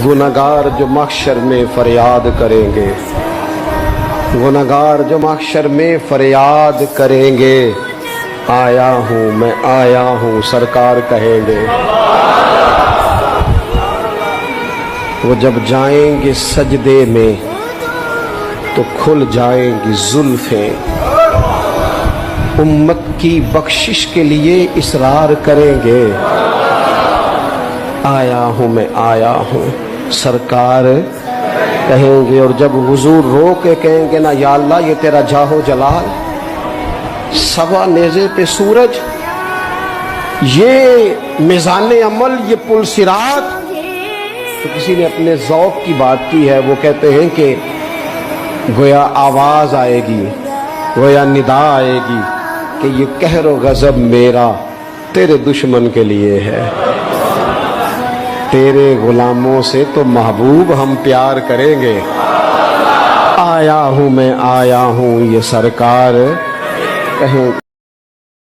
गुनहगार जो महशर में फरियाद करेंगे, गुनहगार जो महशर में फरियाद करेंगे, आया हूँ मैं आया हूँ सरकार कहेंगे। वो जब जाएंगे सजदे में तो खुल जाएंगी जुल्फें, उम्मत की बख्शिश के लिए इसरार करेंगे, आया हूँ मैं आया हूँ सरकार कहेंगे। और जब हुजूर रो के कहेंगे ना, या अल्लाह ये तेरा जाहो जलाल, सवा नेज़े पे सूरज, ये मिज़ाने अमल, ये पुल सिरात। तो किसी ने अपने ज़ौक़ की बात की है, वो कहते हैं कि गोया आवाज़ आएगी, गोया निदा आएगी कि ये कहर व गज़ब मेरा तेरे दुश्मन के लिए है, तेरे गुलामों से तो महबूब हम प्यार करेंगे, आया हूँ मैं आया हूँ ये सरकार कहें।